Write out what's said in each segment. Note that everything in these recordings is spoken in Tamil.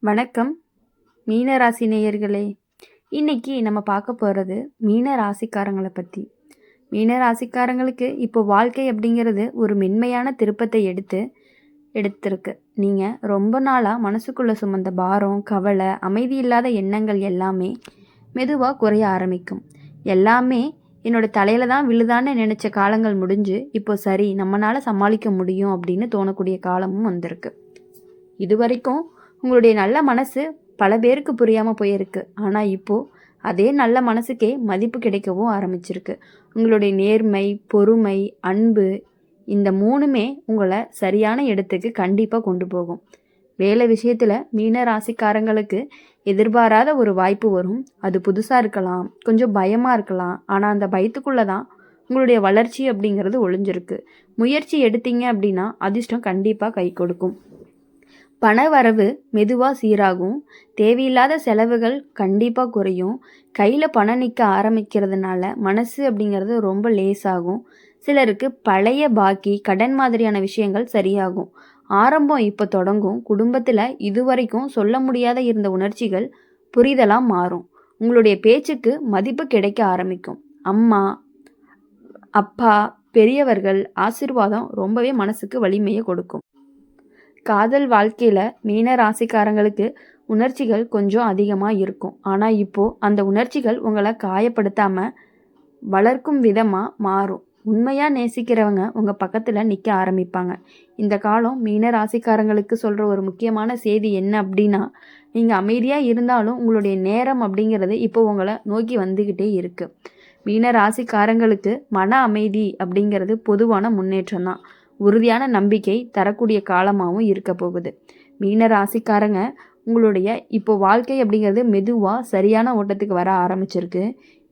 வணக்கம் மீன ராசி நேயர்களே. இன்னைக்கு நம்ம பார்க்க போகிறது மீன ராசிக்காரங்களை பற்றி. மீன ராசிக்காரங்களுக்கு இப்போ வாழ்க்கை அப்படிங்கிறது ஒரு மென்மையான திருப்பத்தை எடுத்திருக்கு. நீங்கள் ரொம்ப நாளாக மனசுக்குள்ளே சுமந்த பாரம், கவலை, அமைதி இல்லாத எண்ணங்கள் எல்லாமே மெதுவாக குறைய ஆரம்பிக்கும். எல்லாமே என்னோட தலையில் தான் விழுதான்னு நினச்ச காலங்கள் முடிஞ்சு இப்போ சரி நம்மளால் சமாளிக்க முடியும் அப்படின்னு தோணக்கூடிய காலமும் வந்திருக்கு. இது வரைக்கும் உங்களுடைய நல்ல மனசு பல பேருக்கு புரியாமல் போயிருக்கு. ஆனால் இப்போது அதே நல்ல மனசுக்கே மதிப்பு கிடைக்கவும் ஆரம்பிச்சிருக்கு. உங்களுடைய நேர்மை, பொறுமை, அன்பு இந்த மூணுமே உங்களை சரியான இடத்துக்கு கண்டிப்பாக கொண்டு போகும். வேலை விஷயத்தில் மீன ராசிக்காரங்களுக்கு எதிர்பாராத ஒரு வாய்ப்பு வரும். அது புதுசாக இருக்கலாம், கொஞ்சம் பயமாக இருக்கலாம். ஆனால் அந்த பயத்துக்குள்ளே தான் உங்களுடைய வளர்ச்சி அப்படிங்கிறது ஒளிஞ்சிருக்கு. முயற்சி எடுத்தீங்க அப்படின்னா அதிர்ஷ்டம் கண்டிப்பாக கை கொடுக்கும். பண வரவு மெதுவாக சீராகும். தேவையில்லாத செலவுகள் கண்டிப்பாக குறையும். கையில் பணம் நிற்க ஆரம்பிக்கிறதுனால மனசு அப்படிங்கிறது ரொம்ப லேசாகும். சிலருக்கு பழைய பாக்கி, கடன் மாதிரியான விஷயங்கள் சரியாகும். ஆரம்பம் இப்போ தொடங்கும். குடும்பத்தில் இதுவரைக்கும் சொல்ல முடியாத இருந்த உணர்ச்சிகள் புரிதலாக மாறும். உங்களுடைய பேச்சுக்கு மதிப்பு கிடைக்க ஆரம்பிக்கும். அம்மா, அப்பா, பெரியவர்கள் ஆசீர்வாதம் ரொம்பவே மனசுக்கு வலிமையை கொடுக்கும். காதல் வாழ்க்கையில் மீன ராசிக்காரங்களுக்கு உணர்ச்சிகள் கொஞ்சம் அதிகமாக இருக்கும். ஆனால் இப்போது அந்த உணர்ச்சிகள் உங்களை காயப்படுத்தாமல் வளர்க்கும் விதமாக மாறும். உண்மையாக நேசிக்கிறவங்க உங்கள் பக்கத்தில் நிற்க ஆரம்பிப்பாங்க. இந்த காலம் மீன ராசிக்காரங்களுக்கு சொல்கிற ஒரு முக்கியமான செய்தி என்ன அப்படின்னா, நீங்கள் அமைதியாக இருந்தாலும் உங்களுடைய நேரம் அப்படிங்கிறது இப்போ உங்களை நோக்கி வந்துக்கிட்டே இருக்குது. மீன ராசிக்காரங்களுக்கு மன அமைதி அப்படிங்கிறது பொதுவான முன்னேற்றம் தான். உறுதியான நம்பிக்கை தரக்கூடிய காலமாகவும் இருக்க போகுது. மீன ராசிக்காரங்க உங்களுடைய இப்போ வாழ்க்கை அப்படிங்கிறது மெதுவாக சரியான ஓட்டத்துக்கு வர ஆரம்பிச்சிருக்கு.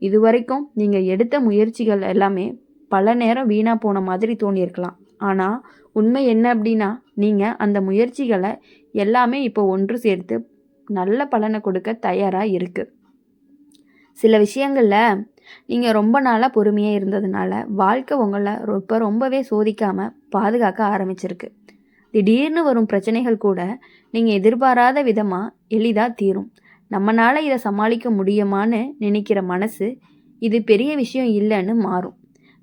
இது வரைக்கும் நீங்கள் எடுத்த முயற்சிகள் எல்லாமே பல நேரம் வீணாக போன மாதிரி தோணியிருக்கலாம். ஆனால் உண்மை என்ன அப்படின்னா, நீங்கள் அந்த முயற்சிகளை எல்லாமே இப்போ ஒன்று சேர்த்து நல்ல பலனை கொடுக்க தயாராக இருக்குது. சில விஷயங்களில் நீங்கள் ரொம்ப நாளாக பொறுமையாக இருந்ததுனால வாழ்க்கை உங்களை இப்போ ரொம்பவே சோதிக்காமல் பாதுகாக்க ஆரம்பிச்சிருக்கு. திடீர்னு வரும் பிரச்சனைகள் கூட நீங்கள் எதிர்பாராத விதமாக எளிதாக தீரும். நம்மளால் இதை சமாளிக்க முடியுமான்னு நினைக்கிற மனசு இது பெரிய விஷயம் இல்லைன்னு மாறும்.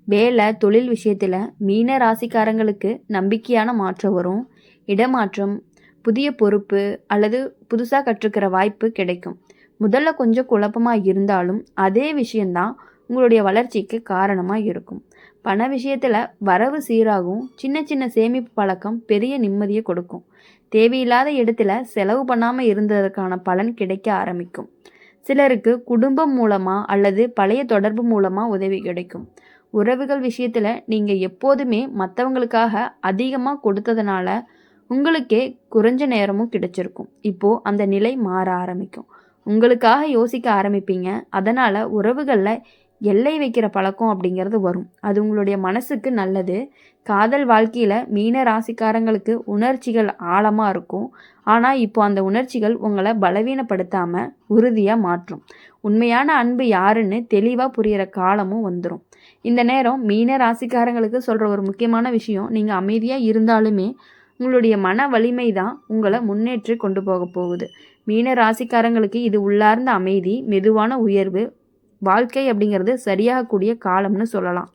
வேலை, தொழில் விஷயத்தில் மீன ராசிக்காரங்களுக்கு நம்பிக்கையான மாற்றம் வரும். இடமாற்றம், புதிய பொறுப்பு அல்லது புதுசாக கற்றுக்கிற வாய்ப்பு கிடைக்கும். முதல்ல கொஞ்சம் குழப்பமாக இருந்தாலும் அதே விஷயந்தான் உங்களுடைய வளர்ச்சிக்கு காரணமாக இருக்கும். பண விஷயத்தில் வரவு சீராகும். சின்ன சின்ன சேமிப்பு பழக்கம் பெரிய நிம்மதியை கொடுக்கும். தேவையில்லாத இடத்துல செலவு பண்ணாமல் இருந்ததற்கான பலன் கிடைக்க ஆரம்பிக்கும். சிலருக்கு குடும்பம் மூலமாக அல்லது பழைய தொடர்பு மூலமாக உதவி கிடைக்கும். உறவுகள் விஷயத்தில் நீங்கள் எப்போதுமே மற்றவங்களுக்காக அதிகமாக கொடுத்ததுனால உங்களுக்கே குறைஞ்ச நேரமும் கிடைச்சிருக்கும். இப்போது அந்த நிலை மாற ஆரம்பிக்கும். உங்களுக்காக யோசிக்க ஆரம்பிப்பீங்க. அதனால் உறவுகளில் எல்லை வைக்கிற பழக்கம் அப்படிங்கிறது வரும். அது உங்களுடைய மனசுக்கு நல்லது. காதல் வாழ்க்கையில் மீன ராசிக்காரங்களுக்கு உணர்ச்சிகள் ஆழமாக இருக்கும். ஆனால் இப்போ அந்த உணர்ச்சிகள் உங்களை பலவீனப்படுத்தாமல் உறுதியாக மாற்றும். உண்மையான அன்பு யாருன்னு தெளிவாக புரிகிற காலமும் வந்துடும். இந்த நேரம் மீன ராசிக்காரங்களுக்கு சொல்கிற ஒரு முக்கியமான விஷயம், நீங்கள் அமைதியாக இருந்தாலுமே உங்களுடைய மன வலிமை தான் உங்களை முன்னேற்றி கொண்டு போக போகுது. மீன ராசிக்காரங்களுக்கு இது உள்ளார்ந்த அமைதி, மெதுவான உயர்வு, வாழ்க்கை அப்படிங்கிறது சரியாகக்கூடிய காலம்னு சொல்லலாம்.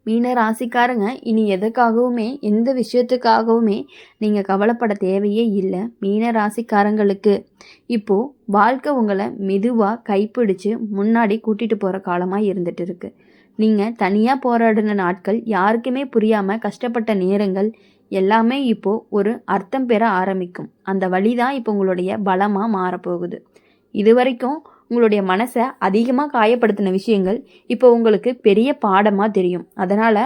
மீன ராசிக்காரங்க இனி எதுக்காகவுமே, எந்த விஷயத்துக்காகவுமே நீங்கள் கவலைப்பட தேவையே இல்லை. மீன ராசிக்காரங்களுக்கு இப்போது வாழ்க்கை உங்களை மெதுவாக கைப்பிடிச்சு முன்னாடி கூட்டிகிட்டு போகிற காலமாக இருந்துட்டு இருக்கு. நீங்கள் தனியாக போராடின நாட்கள், யாருக்குமே புரியாமல் கஷ்டப்பட்ட நேரங்கள் எல்லாமே இப்போது ஒரு அர்த்தம் பெற ஆரம்பிக்கும். அந்த வழி தான் இப்போ உங்களுடைய பலமாக மாறப்போகுது. இது வரைக்கும் உங்களுடைய மனசை அதிகமாக காயப்படுத்தின விஷயங்கள் இப்போ உங்களுக்கு பெரிய பாடமாக தெரியும். அதனால்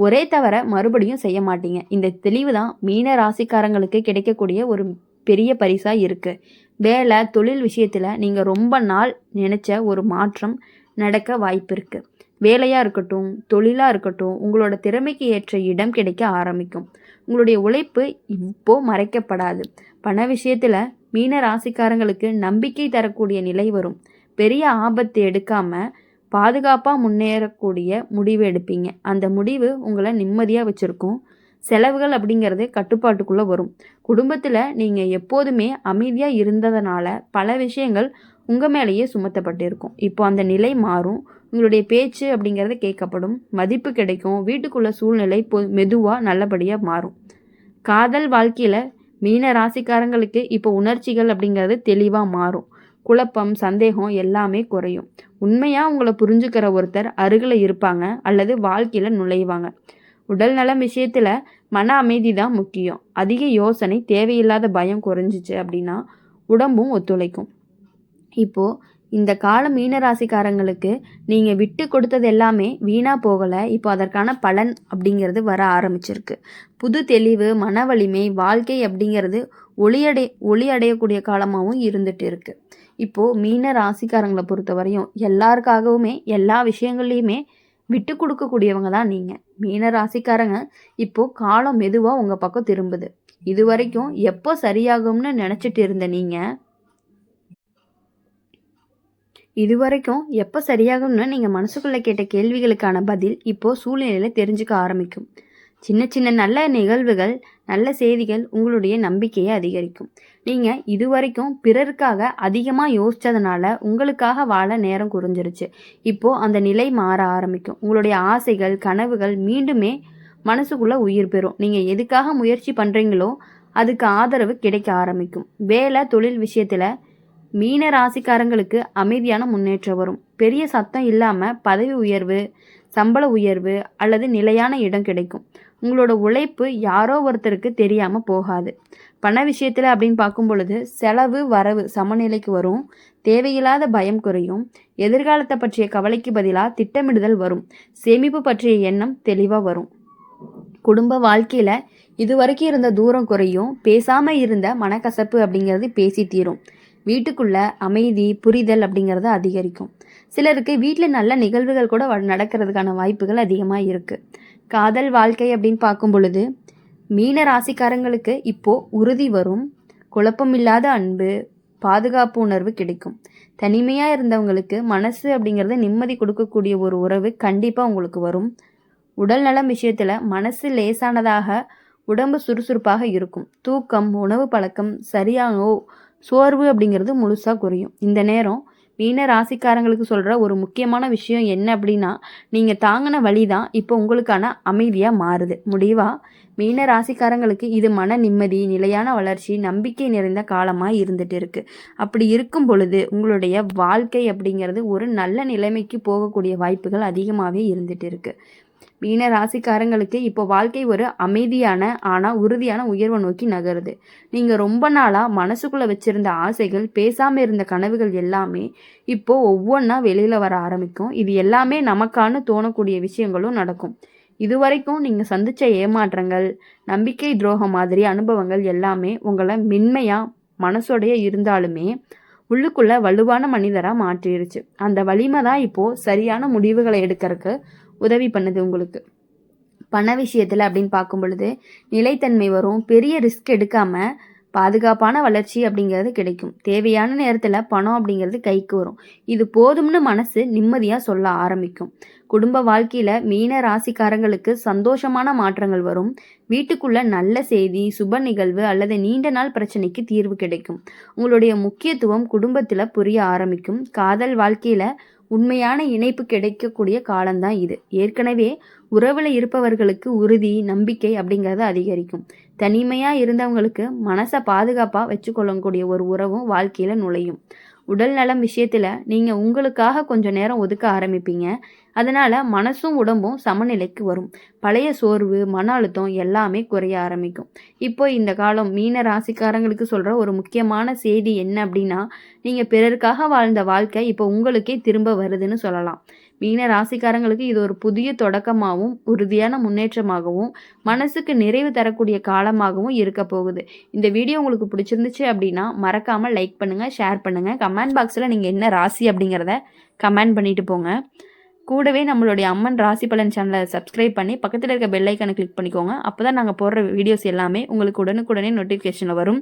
ஒரே தவிர மறுபடியும் செய்ய மாட்டீங்க. இந்த தெளிவு தான் மீன ராசிக்காரங்களுக்கு கிடைக்கக்கூடிய ஒரு பெரிய பரிசாக இருக்குது. வேலை, தொழில் விஷயத்தில் நீங்கள் ரொம்ப நாள் நினச்ச ஒரு மாற்றம் நடக்க வாய்ப்பு இருக்குது. வேலையாக இருக்கட்டும், தொழிலாக இருக்கட்டும், உங்களோட திறமைக்கு ஏற்ற இடம் கிடைக்க ஆரம்பிக்கும். உங்களுடைய உழைப்பு இப்போது மறைக்கப்படாது. பண விஷயத்தில் மீன ராசிக்காரங்களுக்கு நம்பிக்கை தரக்கூடிய நிலை வரும். பெரிய ஆபத்து எடுக்காமல் பாதுகாப்பாக முன்னேறக்கூடிய முடிவு எடுப்பீங்க. அந்த முடிவு உங்களை நிம்மதியாக வச்சுருக்கும். செலவுகள் அப்படிங்கிறது கட்டுப்பாட்டுக்குள்ளே வரும். குடும்பத்தில் நீங்கள் எப்போதுமே அமைதியாக இருந்ததுனால பல விஷயங்கள் உங்கள் மேலேயே சுமத்தப்பட்டிருக்கும். இப்போ அந்த நிலை மாறும். உங்களுடைய பேச்சு அப்படிங்கிறது கேட்கப்படும், மதிப்பு கிடைக்கும், வீட்டுக்குள்ள சூழ்நிலை மெதுவாக நல்லபடியாக மாறும். காதல் வாழ்க்கையில் மீன ராசிக்காரங்களுக்கு இப்போ உணர்ச்சிகள் அப்படிங்கிறது தெளிவாக மாறும். குழப்பம், சந்தேகம் எல்லாமே குறையும். உண்மையாக உங்களை புரிஞ்சுக்கிற ஒருத்தர் அருகில் இருப்பாங்க அல்லது வாழ்க்கையில் நுழைவாங்க. உடல் நலம் விஷயத்தில் மன அமைதி தான் முக்கியம். அதிக யோசனை, தேவையில்லாத பயம் குறைஞ்சிச்சு அப்படின்னா உடம்பும் ஒத்துழைக்கும். இப்போது இந்த கால மீனராசிக்காரங்களுக்கு நீங்கள் விட்டு கொடுத்தது எல்லாமே வீணாக போகலை. இப்போ அதற்கான பலன் அப்படிங்கிறது வர ஆரம்பிச்சிருக்கு. புது தெளிவு, மன வலிமை, வாழ்க்கை அப்படிங்கிறது ஒளி அடையக்கூடிய காலமாகவும் இருந்துட்டு இருக்கு. இப்போது மீன ராசிக்காரங்களை பொறுத்த வரையும் எல்லாருக்காகவுமே எல்லா விஷயங்கள்லையுமே விட்டு கொடுக்கக்கூடியவங்க தான் நீங்கள். மீன ராசிக்காரங்க இப்போது காலம் மெதுவாக உங்கள் பக்கம் திரும்புது. இது வரைக்கும் எப்போ சரியாகும்னு நினச்சிட்டு இருந்த நீங்கள் எப்போ சரியாகும்னு நீங்கள் மனசுக்குள்ளே கேட்ட கேள்விகளுக்கான பதில் இப்போது சூழ்நிலையில் தெரிஞ்சுக்க ஆரம்பிக்கும். சின்ன சின்ன நல்ல நிகழ்வுகள், நல்ல செய்திகள் உங்களுடைய நம்பிக்கையை அதிகரிக்கும். நீங்கள் இதுவரைக்கும் பிறருக்காக அதிகமாக யோசித்ததுனால உங்களுக்காக வாழ நேரம் குறைஞ்சிருச்சு. இப்போது அந்த நிலை மாற ஆரம்பிக்கும். உங்களுடைய ஆசைகள், கனவுகள் மீண்டுமே மனசுக்குள்ளே உயிர் பெறும். நீங்கள் எதுக்காக முயற்சி பண்ணுறீங்களோ அதுக்கு ஆதரவு கிடைக்க ஆரம்பிக்கும். வேலை, தொழில் விஷயத்தில் மீன ராசிக்காரங்களுக்கு அமைதியான முன்னேற்றம் வரும். பெரிய சத்தம் இல்லாமல் பதவி உயர்வு, சம்பள உயர்வு அல்லது நிலையான இடம் கிடைக்கும். உங்களோட உழைப்பு யாரோ ஒருத்தருக்கு தெரியாமல் போகாது. பண விஷயத்தில் அப்படின்னு பார்க்கும் பொழுது செலவு வரவு சமநிலைக்கு வரும். தேவையில்லாத பயம் குறையும். எதிர்காலத்தை பற்றிய கவலைக்கு பதிலாக திட்டமிடுதல் வரும். சேமிப்பு பற்றிய எண்ணம் தெளிவாக வரும். குடும்ப வாழ்க்கையில் இதுவரைக்கும் இருந்த தூரம் குறையும். பேசாமல் இருந்த மனக்கசப்பு அப்படிங்கிறது பேசி தீரும். வீட்டுக்குள்ள அமைதி, புரிதல் அப்படிங்கிறது அதிகரிக்கும். சிலருக்கு வீட்டில் நல்ல நிகழ்வுகள் கூட நடக்கிறதுக்கான வாய்ப்புகள் அதிகமாக இருக்குது. காதல் வாழ்க்கை அப்படின்னு பார்க்கும் பொழுது மீன ராசிக்காரங்களுக்கு இப்போது உறுதி வரும். குழப்பமில்லாத அன்பு, பாதுகாப்பு உணர்வு கிடைக்கும். தனிமையாக இருந்தவங்களுக்கு மனசு அப்படிங்கிறது நிம்மதி கொடுக்கக்கூடிய ஒரு உறவு கண்டிப்பாக உங்களுக்கு வரும். உடல் நலம் விஷயத்தில் மனசு லேசானதாக, உடம்பு சுறுசுறுப்பாக இருக்கும். தூக்கம், உணவு பழக்கம் சரியாகவோ சோர்வு அப்படிங்கிறது முழுசாக குறையும். இந்த நேரம் மீன ராசிக்காரங்களுக்கு சொல்கிற ஒரு முக்கியமான விஷயம் என்ன அப்படின்னா, நீங்கள் தாங்கின வழி தான் இப்போ உங்களுக்கான அமைதியாக மாறுது. முடிவாக மீன ராசிக்காரங்களுக்கு இது மன நிம்மதி, நிலையான வளர்ச்சி, நம்பிக்கை நிறைந்த காலமாக இருந்துட்டு இருக்கு. அப்படி இருக்கும் பொழுது உங்களுடைய வாழ்க்கை அப்படிங்கிறது ஒரு நல்ல நிலைமைக்கு போகக்கூடிய வாய்ப்புகள் அதிகமாகவே இருந்துட்டு இருக்கு. மீன ராசிக்காரங்களுக்கு இப்போ வாழ்க்கை ஒரு அமைதியான ஆனால் உறுதியான உயர்வை நோக்கி நகருது. நீங்கள் ரொம்ப நாளாக மனசுக்குள்ளே வச்சுருந்த ஆசைகள், பேசாமல் இருந்த கனவுகள் எல்லாமே இப்போது ஒவ்வொன்றா வெளியில் வர ஆரம்பிக்கும். இது எல்லாமே நமக்கான தோணக்கூடிய விஷயங்களும் நடக்கும். இதுவரைக்கும் நீங்கள் சந்தித்த ஏமாற்றங்கள், நம்பிக்கை துரோகம் மாதிரி அனுபவங்கள் எல்லாமே உங்களை மென்மையாக மனசோடைய இருந்தாலுமே உள்ளுக்குள்ளே வலுவான மனிதராக மாற்றிடுச்சு. அந்த வலிமை தான் இப்போது சரியான முடிவுகளை எடுக்கிறதுக்கு உதவி பண்ணுது உங்களுக்கு. பண விஷயத்தில் அப்படின்னு பார்க்கும் பொழுது நிலைத்தன்மை வரும். பெரிய ரிஸ்க் எடுக்காமல் பாதுகாப்பான வளர்ச்சி அப்படிங்கிறது கிடைக்கும். தேவையான நேரத்தில் பணம் அப்படிங்கிறது கைக்கு வரும். இது போதும்னு மனசு நிம்மதியாக சொல்ல ஆரம்பிக்கும். குடும்ப வாழ்க்கையில் மீன ராசிக்காரங்களுக்கு சந்தோஷமான மாற்றங்கள் வரும். வீட்டுக்குள்ள நல்ல செய்தி, சுப நிகழ்வு அல்லது நீண்ட நாள் பிரச்சனைக்கு தீர்வு கிடைக்கும். உங்களுடைய முக்கியத்துவம் குடும்பத்தில் புரிய ஆரம்பிக்கும். காதல் வாழ்க்கையில் உண்மையான இணைப்பு கிடைக்கக்கூடிய காலம்தான் இது. ஏற்கனவே உறவில் இருப்பவர்களுக்கு உறுதி, நம்பிக்கை அப்படிங்கிறது அதிகரிக்கும். தனிமையாக இருந்தவங்களுக்கு மனசை பாதுகாப்பாக வச்சுக்கொள்ளக்கூடிய ஒரு உறவும் வாழ்க்கையில் நுழையும். உடல் நலம் விஷயத்தில் நீங்கள் உங்களுக்காக கொஞ்சம் நேரம் ஒதுக்க ஆரம்பிப்பீங்க. அதனால் மனசும் உடம்பும் சமநிலைக்கு வரும். பழைய சோர்வு, மன அழுத்தம் எல்லாமே குறைய ஆரம்பிக்கும். இப்போ இந்த காலம் மீன ராசிக்காரங்களுக்கு சொல்கிற ஒரு முக்கியமான செய்தி என்ன அப்படின்னா, நீங்கள் பிறருக்காக வாழ்ந்த வாழ்க்கை இப்போ உங்களுக்கே திரும்ப வருதுன்னு சொல்லலாம். மீன ராசிக்காரங்களுக்கு இது ஒரு புதிய தொடக்கமாகவும் உறுதியான முன்னேற்றமாகவும் மனசுக்கு நிறைவு தரக்கூடிய காலமாகவும் இருக்க போகுது. இந்த வீடியோ உங்களுக்கு பிடிச்சிருந்துச்சு அப்படின்னா மறக்காமல் லைக் பண்ணுங்கள், ஷேர் பண்ணுங்கள். கமெண்ட் பாக்ஸில் நீங்கள் என்ன ராசி அப்படிங்கிறத கமெண்ட் பண்ணிட்டு போங்க. கூடவே நம்மளுடைய அம்மன் ராசி பலன் சேனலை சப்ஸ்கிரைப் பண்ணி பக்கத்தில் இருக்க பெல் ஐக்கானை கிளிக் பண்ணிக்கோங்க. அப்போ தான் நாங்கள் போடுற வீடியோஸ் எல்லாமே உங்களுக்கு உடனுக்குடனே நோட்டிஃபிகேஷனில் வரும்.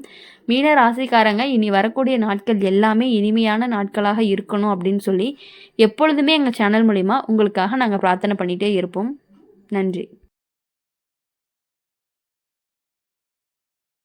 மீன ராசிக்காரங்க இனி வரக்கூடிய நாட்கள் எல்லாமே இனிமையான நாட்களாக இருக்கணும் அப்படின்னு சொல்லி எப்பொழுதுமே எங்கள் சேனல் மூலிமா உங்களுக்காக நாங்கள் பிரார்த்தனை பண்ணிகிட்டே இருப்போம். நன்றி.